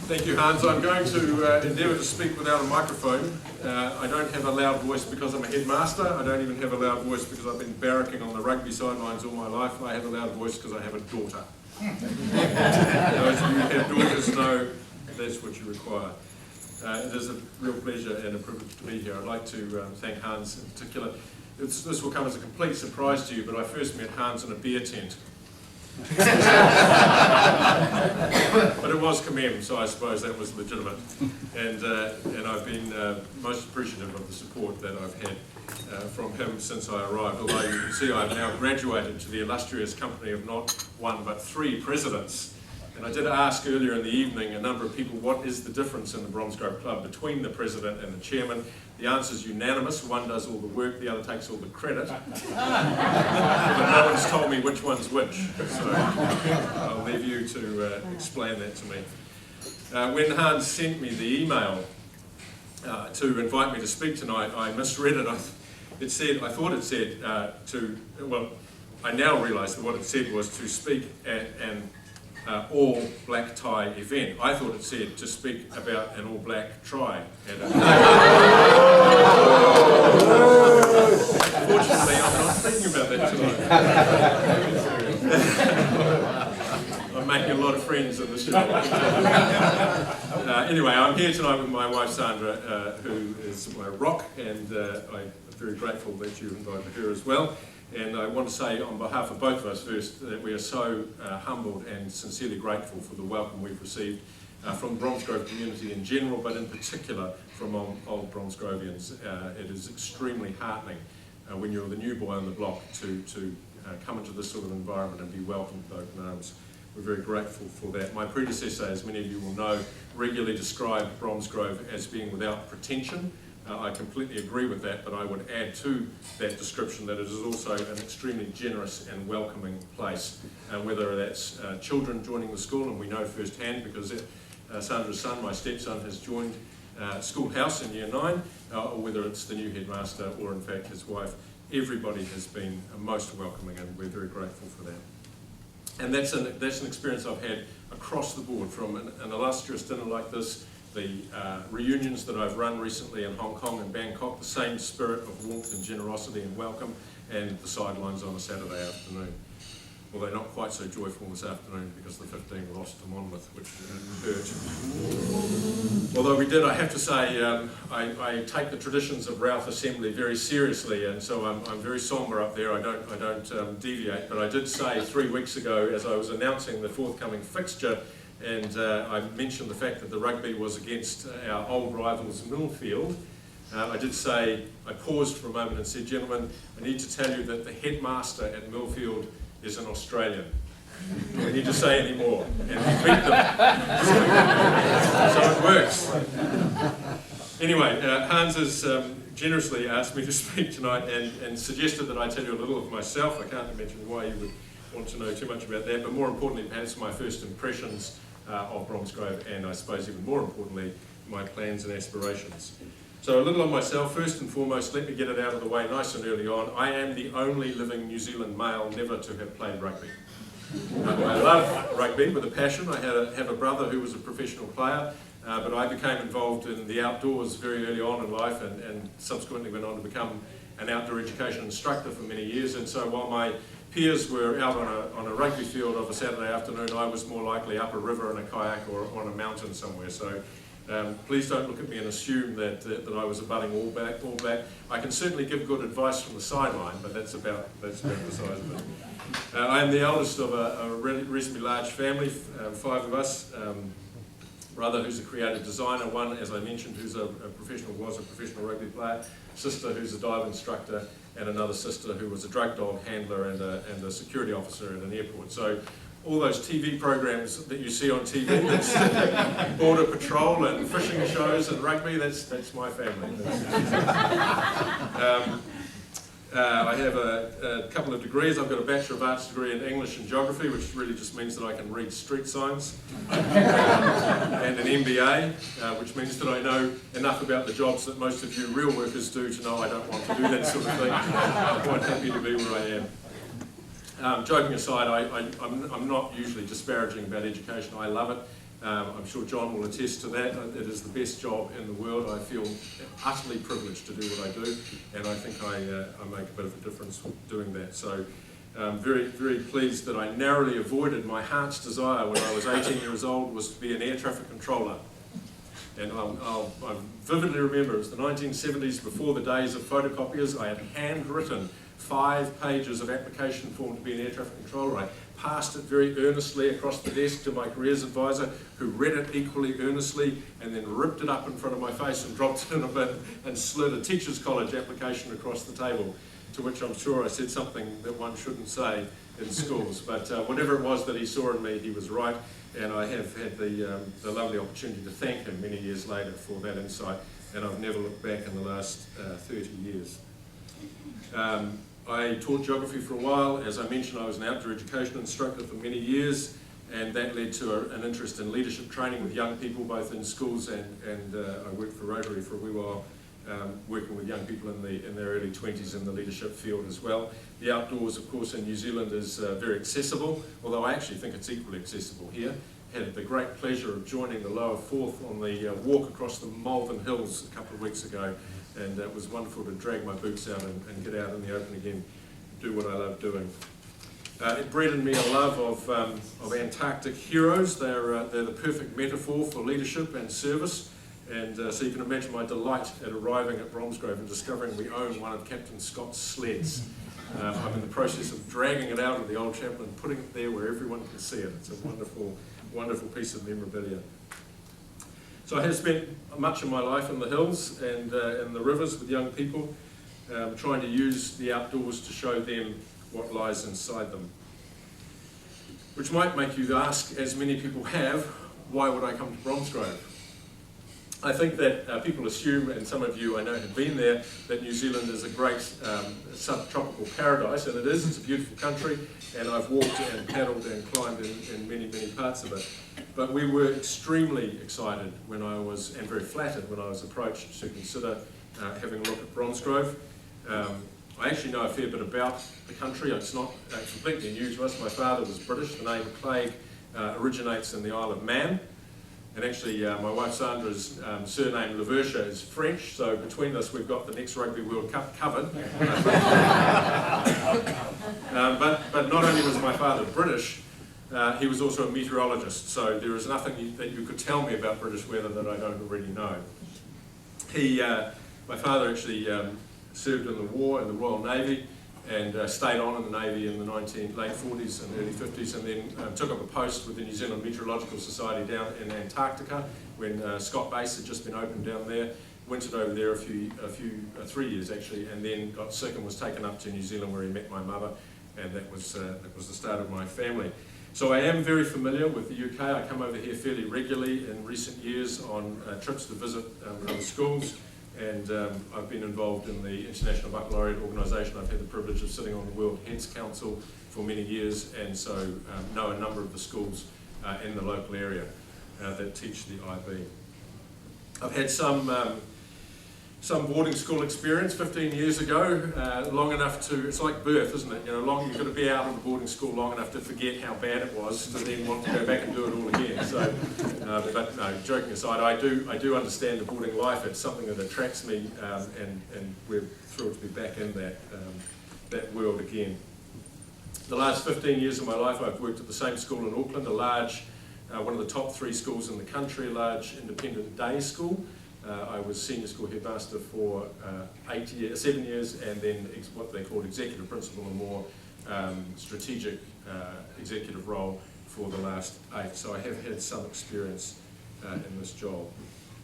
Thank you, Hans. I'm going to endeavour to speak without a microphone. I don't have a loud voice because I'm a headmaster. I don't even have a loud voice because I've been barracking on the rugby sidelines all my life. I have a loud voice because I have a daughter. Those of you who have daughters know that's what you require. It is a real pleasure and a privilege to be here. I'd like to thank Hans in particular. This will come as a complete surprise to you, but I first met Hans in a beer tent. But it was Kamem, so I suppose that was legitimate. And I've been most appreciative of the support that I've had from him since I arrived. Although you can see I've now graduated to the illustrious company of not one but three presidents. And I did ask earlier in the evening a number of people what is the difference in the Bromsgrove Club between the president and the chairman. The answer is unanimous. One does all the work, the other takes all the credit. But no one's told me which one's which. So I'll leave you to explain that to me. When Hans sent me the email to invite me to speak tonight, I misread it. I thought it said I now realise that what it said was to speak at an all black tie event. I thought it said to speak about an all black try. Fortunately, I'm not thinking about that tonight. I'm making a lot of friends in the show. Anyway, I'm here tonight with my wife Sandra, who is my rock, and I'm very grateful that you invited her as well. And I want to say on behalf of both of us first that we are so humbled and sincerely grateful for the welcome we've received from the Bromsgrove community in general, but in particular from old Bromsgrovians. It is extremely heartening when you're the new boy on the block to come into this sort of environment and be welcomed with open arms. We're very grateful for that. My predecessor, as many of you will know, regularly described Bromsgrove as being without pretension. I completely agree with that, but I would add to that description that it is also an extremely generous and welcoming place, whether that's children joining the school, and we know firsthand because Sandra's son, my stepson, has joined Schoolhouse in Year 9, or whether it's the new headmaster or in fact his wife. Everybody has been most welcoming, and we're very grateful for that. And that's an experience I've had across the board, from an illustrious dinner like this, the reunions that I've run recently in Hong Kong and Bangkok, the same spirit of warmth and generosity and welcome, and the sidelines on a Saturday afternoon. Although not quite so joyful this afternoon because the 15 lost to Monmouth, which hurt. Although we did, I have to say, I take the traditions of Routh Assembly very seriously, and so I'm very sombre up there. I don't deviate, but I did say 3 weeks ago, as I was announcing the forthcoming fixture, and I mentioned the fact that the rugby was against our old rivals Millfield. I did say, I paused for a moment and said, gentlemen, I need to tell you that the headmaster at Millfield is an Australian. Do I need to say any more? And we beat them. So it works. Anyway, Hans has generously asked me to speak tonight and suggested that I tell you a little of myself. I can't imagine why you would want to know too much about that, but more importantly, perhaps my first impressions of Bromsgrove, and I suppose even more importantly, my plans and aspirations. So a little on myself. First and foremost, let me get it out of the way nice and early on. I am the only living New Zealand male never to have played rugby. I love rugby with a passion. I have a brother who was a professional player, but I became involved in the outdoors very early on in life, and subsequently went on to become an outdoor education instructor for many years. And so while my peers were out on a rugby field of a Saturday afternoon, I was more likely up a river in a kayak or on a mountain somewhere. So please don't look at me and assume that I was a budding all black. I can certainly give good advice from the sideline, but that's about the size of it. I am the eldest of a reasonably large family, 5 of us. Brother who's a creative designer, one, as I mentioned, who's was a professional rugby player, sister who's a dive instructor, and another sister who was a drug dog handler and a security officer at an airport. So all those TV programs that you see on TV, that's Border Patrol and fishing shows and rugby, that's my family. I have a couple of degrees. I've got a Bachelor of Arts degree in English and Geography, which really just means that I can read street signs, and an MBA, which means that I know enough about the jobs that most of you real workers do to know I don't want to do that sort of thing. I'm quite happy to be where I am. Joking aside, I'm not usually disparaging about education. I love it. I'm sure John will attest to that. It is the best job in the world. I feel utterly privileged to do what I do, and I think I make a bit of a difference doing that. So I'm very, very pleased that I narrowly avoided my heart's desire when I was 18 years old was to be an air traffic controller. And I vividly remember it was the 1970s, before the days of photocopiers. I had handwritten 5 pages of application form to be an air traffic controller. I passed it very earnestly across the desk to my careers advisor, who read it equally earnestly and then ripped it up in front of my face and dropped it in a bin and slid a teacher's college application across the table, to which I'm sure I said something that one shouldn't say in schools. But whatever it was that he saw in me, he was right, and I have had the lovely opportunity to thank him many years later for that insight, and I've never looked back in the last 30 years. I taught geography for a while. As I mentioned, I was an outdoor education instructor for many years, and that led to an interest in leadership training with young people, both in schools and I worked for Rotary for a wee while, working with young people in their early 20s in the leadership field as well. The outdoors, of course, in New Zealand is very accessible, although I actually think it's equally accessible here. Had the great pleasure of joining the lower fourth on the walk across the Malvern Hills a couple of weeks ago, and it was wonderful to drag my boots out and get out in the open again, do what I love doing. It bred in me a love of Antarctic heroes. They're the perfect metaphor for leadership and service, and so you can imagine my delight at arriving at Bromsgrove and discovering we own one of Captain Scott's sleds. I'm in the process of dragging it out of the old chapel and putting it there where everyone can see it. It's a wonderful, wonderful piece of memorabilia. So I have spent much of my life in the hills and in the rivers with young people, trying to use the outdoors to show them what lies inside them. Which might make you ask, as many people have, why would I come to Bromsgrove? I think that people assume, and some of you I know have been there, that New Zealand is a great subtropical paradise, and it is. It's a beautiful country, and I've walked and paddled and climbed in many, many parts of it. But we were extremely excited when I was, and very flattered when I was approached to consider having a look at Bromsgrove. I actually know a fair bit about the country. It's not completely new to us. My father was British. The name Clegg originates in the Isle of Man. And actually, my wife Sandra's surname Laversha is French, so between us we've got the next Rugby World Cup covered. But not only was my father British, he was also a meteorologist, so there is nothing that you could tell me about British weather that I don't already know. My father actually served in the war in the Royal Navy, and stayed on in the Navy in the late 40s and early 50s, and then took up a post with the New Zealand Meteorological Society down in Antarctica when Scott Base had just been opened down there. Wintered over there 3 years actually, and then got sick and was taken up to New Zealand where he met my mother, and that was the start of my family. So I am very familiar with the UK. I come over here fairly regularly in recent years on trips to visit other schools. And I've been involved in the International Baccalaureate organisation. I've had the privilege of sitting on the World Heads Council for many years, and so know a number of the schools in the local area that teach the IB. I've had some boarding school experience 15 years ago, long enough to, it's like birth, isn't it? You know, you've got to be out of the boarding school long enough to forget how bad it was to then want to go back and do it all again. So, but no, joking aside, I do understand the boarding life. It's something that attracts me, and we're thrilled to be back in that world again. The last 15 years of my life, I've worked at the same school in Auckland, a large, one of the top 3 schools in the country, a large independent day school. I was senior school headmaster for 7 years, and then what they called executive principal, a more strategic executive role for the last 8. So I have had some experience in this job.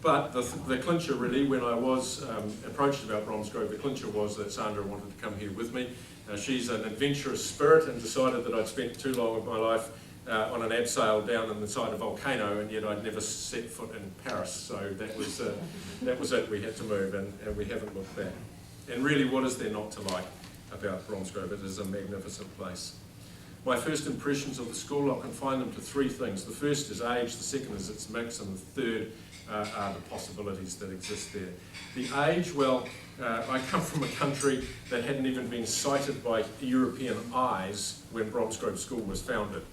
But the clincher really, when I was approached about Bromsgrove, the clincher was that Sandra wanted to come here with me. She's an adventurous spirit and decided that I'd spent too long of my life on an abseil down in the side of a volcano, and yet I'd never set foot in Paris. So that was it. We had to move, and we haven't looked back. And really, what is there not to like about Bromsgrove? It is a magnificent place. My first impressions of the school, I'll confine them to 3 things. The first is age, the second is its mix, and the third are the possibilities that exist there. The age, well, I come from a country that hadn't even been sighted by European eyes when Bromsgrove School was founded.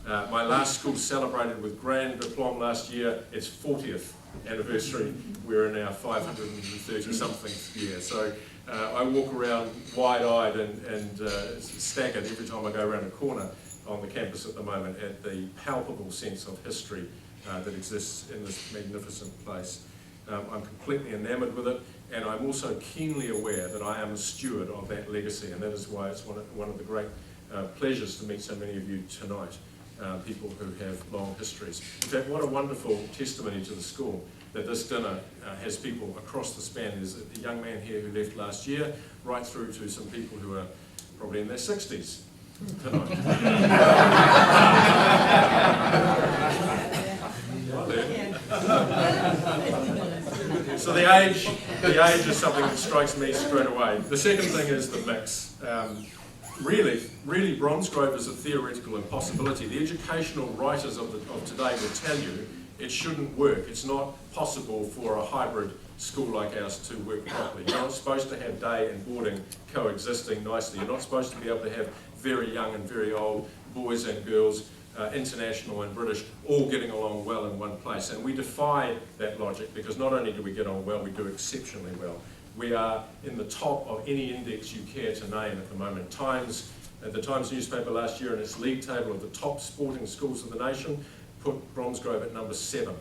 My last school celebrated with grand aplomb last year its 40th anniversary. We're in our 530-something year. So I walk around wide-eyed and staggered every time I go around a corner on the campus at the moment at the palpable sense of history that exists in this magnificent place. I'm completely enamoured with it, and I'm also keenly aware that I am a steward of that legacy, and that is why it's one of the great pleasures to meet so many of you tonight, people who have long histories. In fact, what a wonderful testimony to the school that this dinner has people across the span. There's a young man here who left last year, right through to some people who are probably in their 60s tonight. So the age is something that strikes me straight away. The second thing is the mix. Really, Bromsgrove is a theoretical impossibility. The educational writers of today will tell you it shouldn't work. It's not possible for a hybrid school like ours to work properly. You're not supposed to have day and boarding coexisting nicely. You're not supposed to be able to have very young and very old boys and girls, international and British, all getting along well in one place. And we defy that logic because not only do we get on well, we do exceptionally well. We are in the top of any index you care to name at the moment. The Times newspaper last year in its league table of the top sporting schools of the nation put Bromsgrove at number 7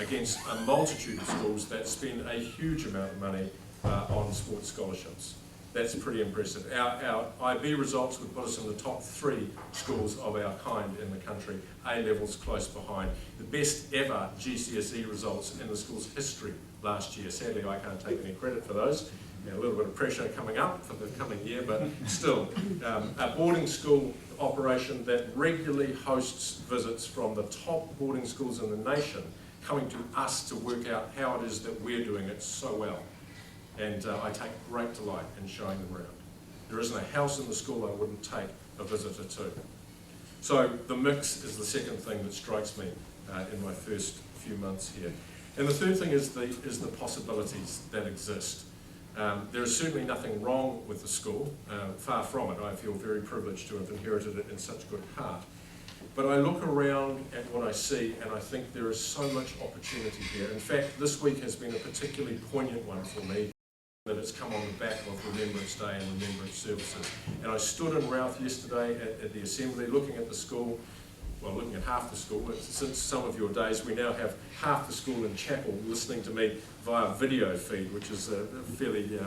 against a multitude of schools that spend a huge amount of money on sports scholarships. That's pretty impressive. Our IB results would put us in the top 3 schools of our kind in the country, A levels close behind. The best ever GCSE results in the school's history last year. Sadly, I can't take any credit for those. A little bit of pressure coming up for the coming year, but still. A boarding school operation that regularly hosts visits from the top boarding schools in the nation, coming to us to work out how it is that we're doing it so well. And I take great delight in showing them around. There isn't a house in the school I wouldn't take a visitor to. So the mix is the second thing that strikes me in my first few months here. And the third thing is the possibilities that exist. There is certainly nothing wrong with the school, far from it. I feel very privileged to have inherited it in such good heart. But I look around at what I see and I think there is so much opportunity here. In fact, this week has been a particularly poignant one for me, that it's come on the back of Remembrance Day and Remembrance services. And I stood in Routh yesterday at the Assembly looking at the school, well, looking at half the school, but since some of your days we now have half the school in chapel listening to me via video feed, which is a fairly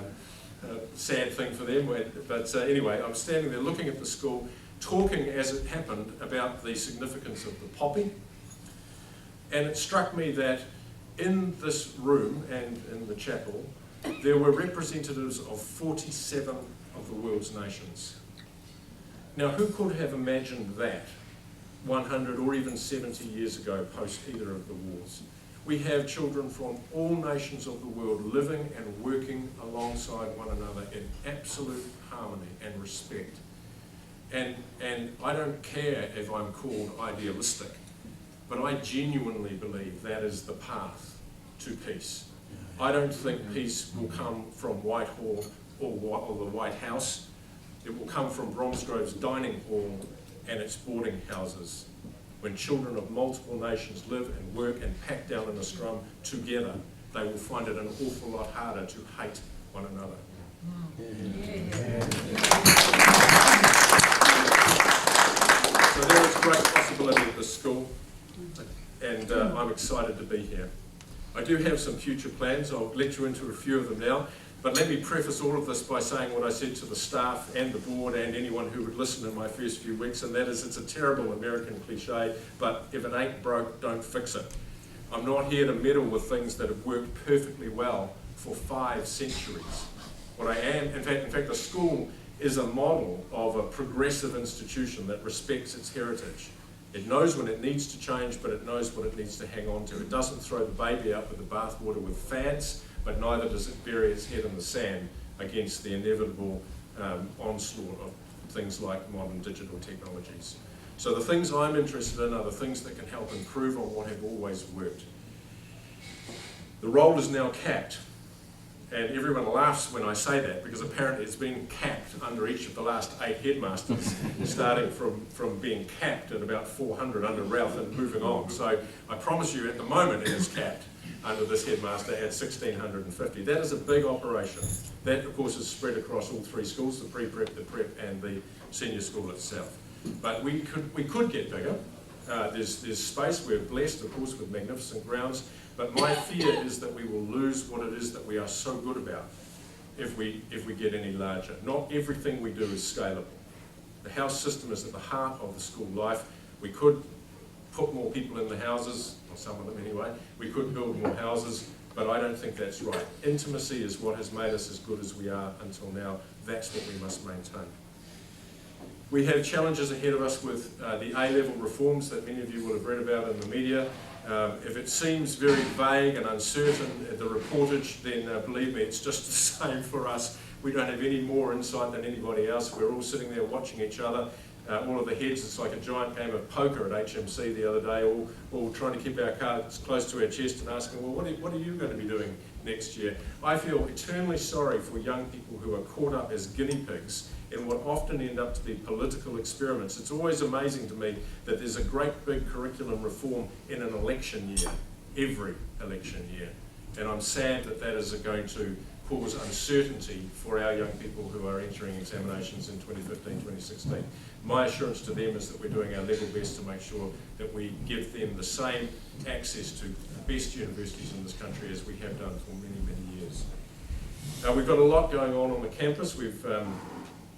sad thing for them. But anyway, I'm standing there looking at the school, talking as it happened about the significance of the poppy. And it struck me that in this room and in the chapel, there were representatives of 47 of the world's nations. Now, who could have imagined that 100 or even 70 years ago, post either of the wars? We have children from all nations of the world living and working alongside one another in absolute harmony and respect. And I don't care if I'm called idealistic, but I genuinely believe that is the path to peace. I don't think peace will come from Whitehall or the White House. It will come from Bromsgrove's dining hall and its boarding houses. When children of multiple nations live and work and pack down in a scrum together, they will find it an awful lot harder to hate one another. So there is great possibility at this school, and I'm excited to be here. I do have some future plans. I'll let you into a few of them now, but let me preface all of this by saying what I said to the staff and the board and anyone who would listen in my first few weeks, and that is it's a terrible American cliche, but if it ain't broke, don't fix it. I'm not here to meddle with things that have worked perfectly well for 5 centuries. What I am, in fact, the school is a model of a progressive institution that respects its heritage. It knows when it needs to change, but it knows what it needs to hang on to. It doesn't throw the baby out with the bathwater with fads, but neither does it bury its head in the sand against the inevitable onslaught of things like modern digital technologies. So the things I'm interested in are the things that can help improve on what have always worked. The roll is now capped, And everyone laughs when I say that, because apparently it's been capped under each of the last 8 headmasters, starting from being capped at about 400 under Ralph and moving on. So I promise you at the moment it is capped under this headmaster at 1,650. That is a big operation. That of course is spread across all 3 schools, the pre-prep, the prep and the senior school itself. But we could get bigger. There's space. We're blessed of course with magnificent grounds. But my fear is that we will lose what it is that we are so good about if we get any larger. Not everything we do is scalable. The house system is at the heart of the school life. We could put more people in the houses, or some of them anyway. We could build more houses, but I don't think that's right. Intimacy is what has made us as good as we are until now. That's what we must maintain. We have challenges ahead of us with the A-level reforms that many of you will have read about in the media. If it seems very vague and uncertain, the reportage, then believe me, it's just the same for us. We don't have any more insight than anybody else. We're all sitting there watching each other. All of the heads, it's like a giant game of poker at HMC the other day, all trying to keep our cards close to our chest and asking, well, what are you going to be doing next year? I feel eternally sorry for young people who are caught up as guinea pigs in what often end up to be political experiments. It's always amazing to me that there's a great big curriculum reform in an election year, every election year. And I'm sad that that is going to cause uncertainty for our young people who are entering examinations in 2015, 2016. My assurance to them is that we're doing our level best to make sure that we give them the same access to the best universities in this country as we have done for many, many years. We've got a lot going on the campus. We've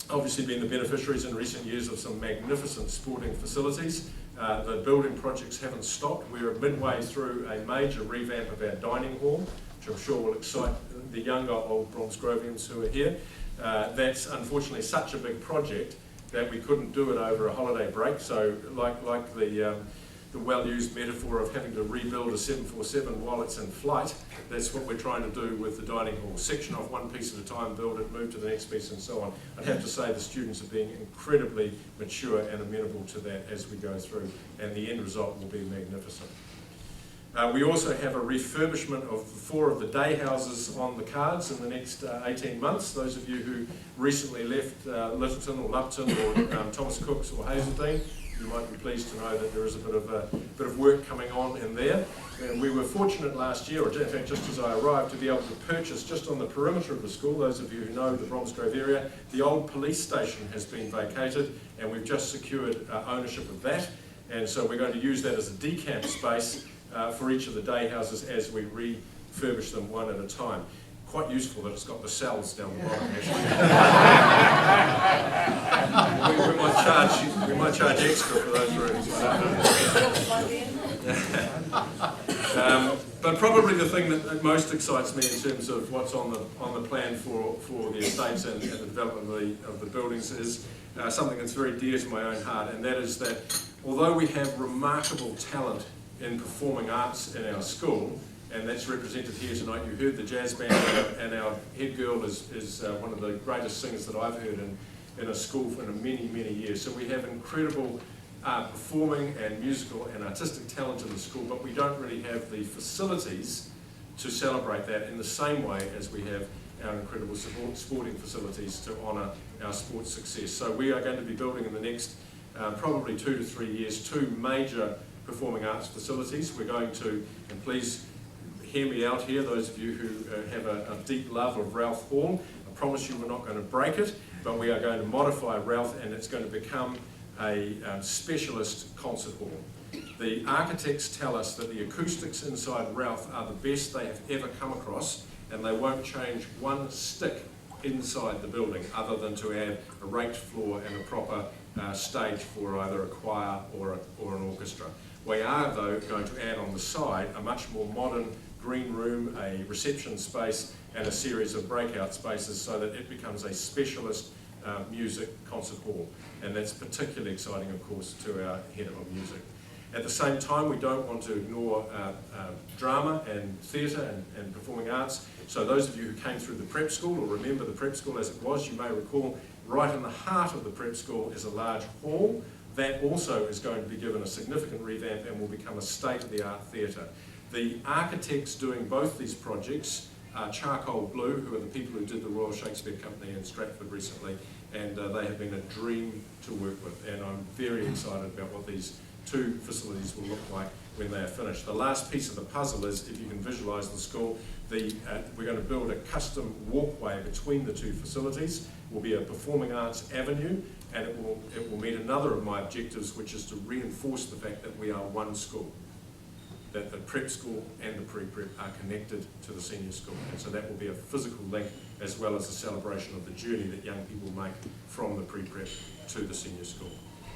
obviously been the beneficiaries in recent years of some magnificent sporting facilities. The building projects haven't stopped. We're midway through a major revamp of our dining hall, which I'm sure will excite the younger old Bromsgrovians who are here. That's unfortunately such a big project that we couldn't do it over a holiday break. So like the well-used metaphor of having to rebuild a 747 while it's in flight, that's what we're trying to do with the dining hall. Section off one piece at a time, build it, move to the next piece and so on. I'd have to say the students are being incredibly mature and amenable to that as we go through, and the end result will be magnificent. We also have a refurbishment of 4 of the day houses on the cards in the next 18 months. Those of you who recently left Lyttelton or Lupton or Thomas Cook's or Hazeldean, you might be pleased to know that there is a bit of work coming on in there. And we were fortunate last year, or in fact just as I arrived, to be able to purchase just on the perimeter of the school, those of you who know the Bromsgrove area, the old police station has been vacated and we've just secured ownership of that. And so we're going to use that as a decamp space for each of the day houses as we refurbish them one at a time. Quite useful that it's got the cells down the bottom actually. we might charge extra for those rooms. But probably the thing that most excites me in terms of what's on the plan for the estates and the development of the buildings is something that's very dear to my own heart, and that is that although we have remarkable talent in performing arts in our school, and that's represented here tonight. You heard the jazz band, and our head girl is one of the greatest singers that I've heard in a school for many, many years. So we have incredible performing and musical and artistic talent in the school, but we don't really have the facilities to celebrate that in the same way as we have our incredible sporting facilities to honour our sports success. So we are going to be building in the next probably 2 to 3 years 2 major performing arts facilities. We're going to, and please hear me out here, those of you who have a deep love of Ralph Hall, I promise you we're not going to break it, but we are going to modify Ralph and it's going to become a specialist concert hall. The architects tell us that the acoustics inside Ralph are the best they have ever come across, and they won't change one stick inside the building other than to add a raked floor and a proper stage for either a choir or an orchestra. We are though going to add on the side a much more modern green room, a reception space and a series of breakout spaces so that it becomes a specialist music concert hall, and that's particularly exciting of course to our head of music. At the same time, we don't want to ignore drama and theatre and performing arts. So those of you who came through the prep school or remember the prep school as it was, you may recall right in the heart of the prep school is a large hall. That also is going to be given a significant revamp and will become a state-of-the-art theatre. The architects doing both these projects are Charcoal Blue, who are the people who did the Royal Shakespeare Company in Stratford recently, and they have been a dream to work with, and I'm very excited about what these two facilities will look like when they are finished. The last piece of the puzzle is, if you can visualise the school, we're going to build a custom walkway between the two facilities. It will be a performing arts avenue, and it will meet another of my objectives, which is to reinforce the fact that we are one school, that the prep school and the pre-prep are connected to the senior school, and so that will be a physical link as well as a celebration of the journey that young people make from the pre-prep to the senior school.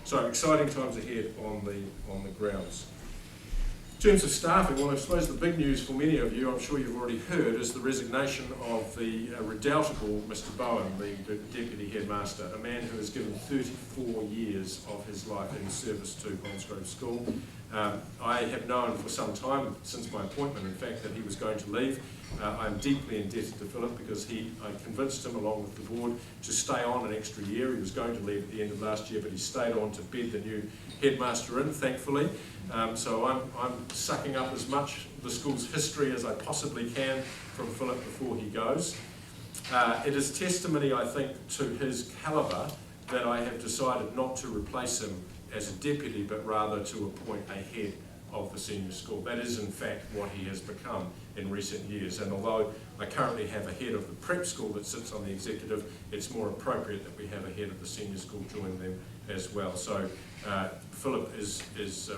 So exciting times ahead on the grounds. In terms of staffing, well, I suppose the big news for many of you, I'm sure you've already heard, is the resignation of the redoubtable Mr. Bowen, the Deputy Headmaster, a man who has given 34 years of his life in service to Bromsgrove School. I have known for some time, since my appointment, in fact, that he was going to leave. I'm deeply indebted to Philip because I convinced him, along with the board, to stay on an extra year. He was going to leave at the end of last year, but he stayed on to bed the new headmaster in, thankfully. So I'm sucking up as much of the school's history as I possibly can from Philip before he goes. It is testimony, I think, to his calibre that I have decided not to replace him as a deputy, but rather to appoint a head of the senior school. That is, in fact, what he has become in recent years. And although I currently have a head of the prep school that sits on the executive, it's more appropriate that we have a head of the senior school join them as well. So Philip is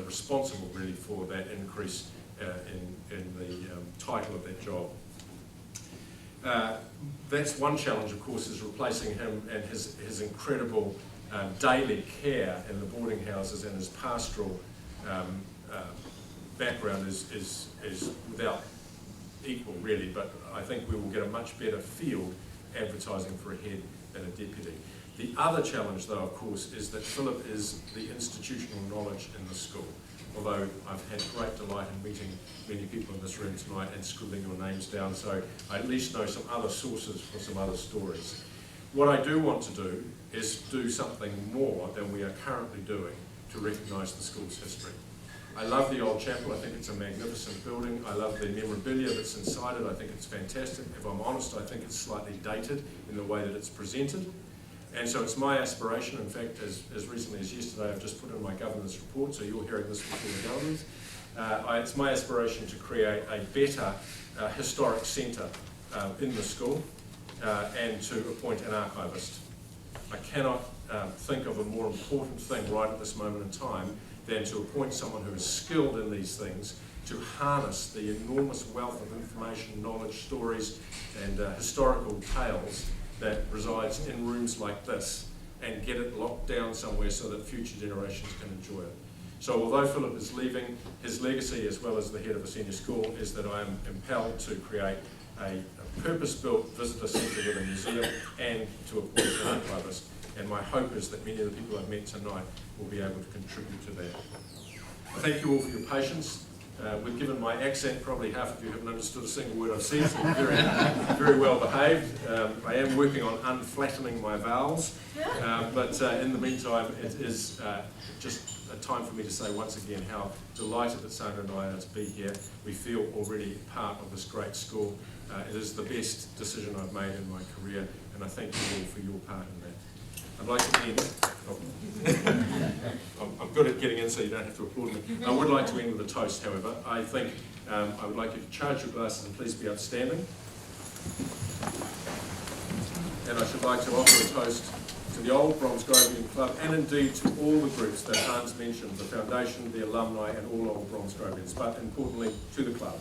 responsible really for that increase in the title of that job. That's one challenge, of course, is replacing him and his incredible daily care in the boarding houses, and his pastoral background is without equal, really, but I think we will get a much better field advertising for a head than a deputy. The other challenge, though, of course, is that Philip is the institutional knowledge in the school. Although I've had great delight in meeting many people in this room tonight and scribbling your names down, so I at least know some other sources for some other stories. What I do want to do is do something more than we are currently doing to recognise the school's history. I love the old chapel. I think it's a magnificent building. I love the memorabilia that's inside it. I think it's fantastic. If I'm honest, I think it's slightly dated in the way that it's presented. And so it's my aspiration, in fact, as recently as yesterday, I've just put in my governance report, so you're hearing this before the government. It's my aspiration to create a better historic centre in the school and to appoint an archivist. I cannot think of a more important thing right at this moment in time than to appoint someone who is skilled in these things to harness the enormous wealth of information, knowledge, stories and historical tales that resides in rooms like this, and get it locked down somewhere so that future generations can enjoy it. So although Philip is leaving, his legacy as well as the head of a senior school is that I am impelled to create a purpose-built visitor centre with a museum and to appoint an archivist. And my hope is that many of the people I've met tonight will be able to contribute to that. I thank you all for your patience. We've given my accent, probably half of you haven't understood a single word I've said, so I'm very well behaved. I am working on unflattening my vowels, but in the meantime, it is just a time for me to say once again how delighted that Sandra and I are to be here. We feel already part of this great school. It is the best decision I've made in my career, and I thank you all for your part in that. I'd like to end. I'm good at getting in, so you don't have to applaud me. I would like to end with a toast, however. I think I would like you to charge your glasses and please be outstanding. And I should like to offer a toast to the old Bromsgrovian Club, and indeed to all the groups that Hans mentioned, the Foundation, the alumni, and all old Bromsgrovians, but importantly to the club.